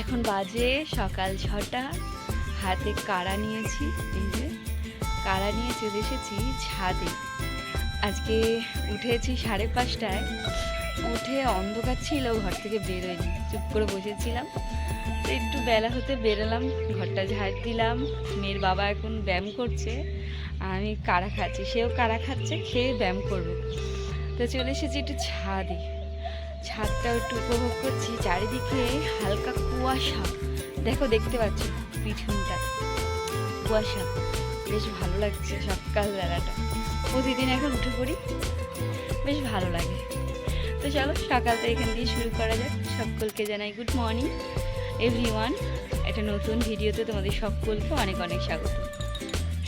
এখন বাজে সকাল 6টা। হাতে কাড়া নিয়েছি, এই যে কাড়া নিয়ে চলে এসেছি ছাদে। আজকে উঠেছি 5:30টায়। উঠে অন্ধকার ছিল, ঘর থেকে বেরোয়নি, চুপ করে বসেছিলাম। তো একটু বেলা হতে বেরোলাম, ঘরটা ঝাড় দিলাম। মেয়ের বাবা এখন ব্যায়াম করছে, আমি কাড়া খাচ্ছি, সেও কাড়া খাচ্ছে, খেয়ে ব্যায়াম করবে। তো চলে এসেছি একটু ছাদে, ছাদটা একটু উপভোগ করছি। চারিদিকে হালকা কুয়াশা, দেখো দেখতে পাচ্ছ পিছনটা কুয়াশা, বেশ ভালো লাগছে সকালবেলাটা। প্রতিদিন এখন উঠে পড়ি, বেশ ভালো লাগে। তো চলো সকালটা এখান দিয়ে শুরু করা যাক। সকলকে জানাই গুড মর্নিং এভরিওয়ান। একটা নতুন ভিডিওতে তোমাদের সকলকে অনেক অনেক স্বাগত।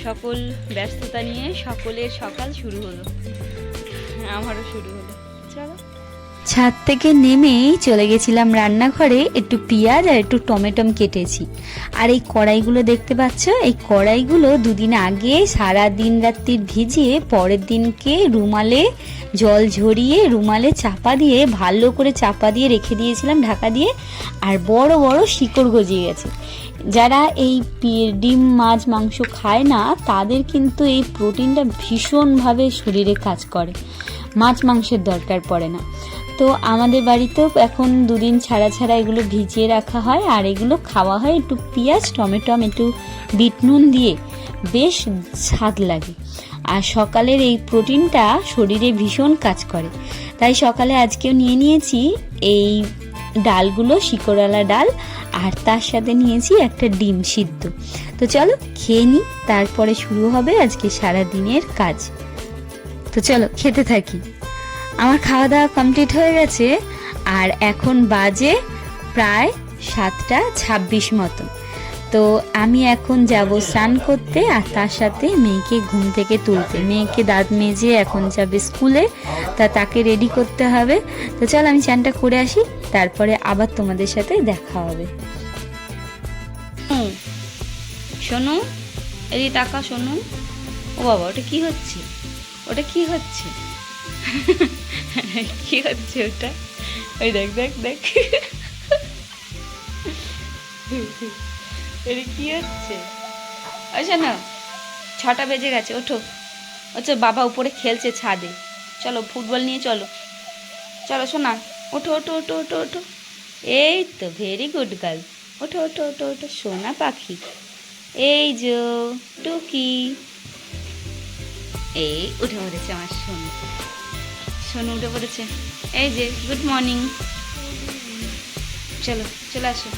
সকল ব্যস্ততা নিয়ে সকলের সকাল শুরু হলো, আমারও শুরু হলো। চলো, ছাদ থেকে নেমেই চলে গেছিলাম রান্নাঘরে, একটু পেঁয়াজ আর একটু টমেটো কেটেছি। আর এই কড়াইগুলো দেখতে পাচ্ছ, এই কড়াইগুলো দুদিন আগে সারা দিন রাত্রি ভিজিয়ে পরের দিনকে রুমালে জল ঝরিয়ে রুমালে চাপা দিয়ে ভালো করে চাপা দিয়ে রেখে দিয়েছিলাম ঢাকা দিয়ে। আর বড় বড় শিকড় গজিয়ে গেছে। যারা এই ডিম মাছ মাংস খায় না তাদের কিন্তু এই প্রোটিনটা ভীষণভাবে শরীরে কাজ করে, মাছ মাংসের দরকার পড়ে না। তো আমাদের বাড়িতেও এখন দুদিন ছাড়া ছাড়া এগুলো ভিজিয়ে রাখা হয়, আর এগুলো খাওয়া হয় একটু পেঁয়াজ টমেটো একটু বিট নুন দিয়ে, বেশ স্বাদ লাগে। আর সকালের এই প্রোটিনটা শরীরে ভীষণ কাজ করে। তাই সকালে আজকেও নিয়ে নিয়েছি এই ডালগুলো, শিকড়ওয়ালা ডাল, আর তার সাথে নিয়েছি একটা ডিম সিদ্ধ। তো চলো খেয়ে নিই, তারপরে শুরু হবে আজকে সারা দিনের কাজ। তো চলো খেতে থাকি। আমার খাওয়া দাওয়া কমপ্লিট হয়ে গেছে, আর এখন বাজে প্রায় 7:26 মতো। তো আমি এখন যাব স্নান করতে, আর তার সাথে মেয়েকে ঘুম থেকে তুলতে। মেয়েকে দাঁত মেজে এখন যাবে স্কুলে, তাকে রেডি করতে হবে। তো চল আমি স্নানটা করে আসি, তারপরে আবার তোমাদের সাথে দেখা হবে। শোনো, এই টাকা শোনো। ও বাবা, ওটা কি হচ্ছে? ওটা কি হচ্ছে? কি হচ্ছে ওটা? ওই দেখ দেখ দেখ, এটা কি হচ্ছে? আচ্ছা না, 6টা বেজে গেছে, ওঠো। আচ্ছা, বাবা উপরে খেলছে ছাদে, চলো ফুটবল নিয়ে চলো। চলো শোনা, ওঠো ওঠো ওঠো ওঠো ওঠো। এই তো ভেরি গুড গার্ল, ওঠো ওঠো ওঠো ওঠো সোনা পাখি। এই যে টুকি, এই উঠে পড়েছে আমার সোনু, সোনু উঠে পড়েছে। এই যে গুড মর্নিং, চলো চলে আসো,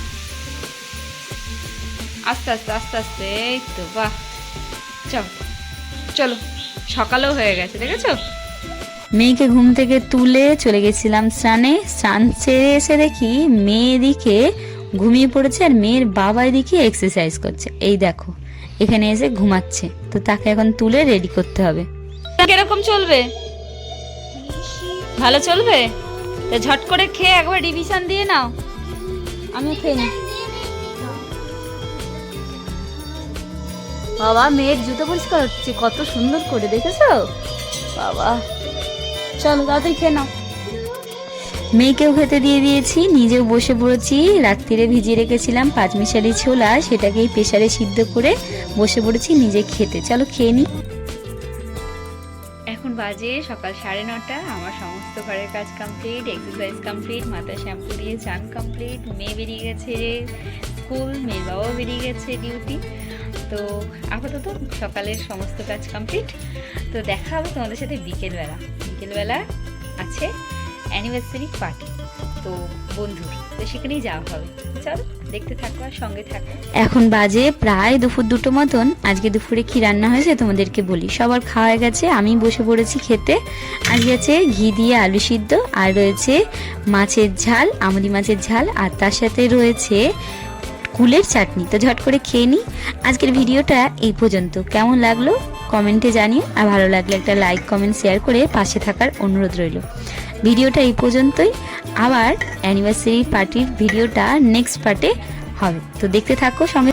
আস্তে আস্তে আস্তে আস্তে। এই তো বাহ, চলো চলো, সকালও হয়ে গেছে দেখেছো। মেয়েকে ঘুম থেকে তুলে চলে গেছিলাম স্নানে। স্নান সেরে এসে দেখি মেয়ে এদিকে ঘুমিয়ে পড়েছে, আর মেয়ের বাবা এদিকে এক্সারসাইজ করছে। এই দেখো এখানে এসে ঘুমাচ্ছে। তো তাকে এখন তুলে রেডি করতে হবে। কিরকম চলবে? ভালো চলবে? তো ঝট করে খেয়ে একবার রিভিশন দিয়ে নাও। আমি খেয়ে নিই। বাবা, মেয়ের জুতো পরিষ্কার হচ্ছে কত সুন্দর করে, দেখেছো? বাবা চলো তাড়াতাড়ি খেয়ে নাও। মেয়েকেও খেতে দিয়ে দিয়েছি, নিজেও বসে পড়েছি। রাত্রিরে ভিজিয়ে রেখেছিলাম পাঁচমিশালি ছোলা, সেটাকেই প্রেসারে সিদ্ধ করে বসে পড়েছি নিজে খেতে। চলো খেয়ে নিই। এখন বাজে সকাল 9:30। আমার সমস্ত ঘরের কাজ কমপ্লিট, এক্সারসাইজ কমপ্লিট, মাথায় শ্যাম্পু দিয়ে চান কমপ্লিট। মেয়ে বেরিয়ে গেছে স্কুল, মেয়ের বাবাও বেরিয়ে গেছে ডিউটি। তো আপাতত সকালের সমস্ত কাজ কমপ্লিট। তো দেখা হবে তোমাদের সাথে বিকেলবেলা। বিকেলবেলা আছে অ্যানিভার্সারি পার্টি, তো বন্ধুর, তো সেখানেই যাওয়া হবে। চলো দেখতে থাকো আর সঙ্গে থাকো। এখন বাজে প্রায় দুপুর 2টো মতন। আজকে দুপুরে কি রান্না হয়েছে তোমাদেরকে বলি। সবার খাওয়া গেছে, আমি বসে পড়েছি খেতে। আজকে আছে ঘি দিয়ে আলু সিদ্ধ, আর রয়েছে মাছের ঝাল, আমুদি মাছের ঝাল, আর তার সাথে রয়েছে কুলের চাটনি। তো ঝট করে খেয়ে নিই। আজকের ভিডিওটা এই পর্যন্ত। কেমন লাগলো কমেন্টে জানিও, আর ভালো লাগলে একটা লাইক কমেন্ট শেয়ার করে পাশে থাকার অনুরোধ রইল। ভিডিওটা এই পর্যন্তই, আবার অ্যানিভার্সারি পার্টির ভিডিওটা নেক্সট পার্টে হবে। তো দেখতে থাকো সঙ্গে।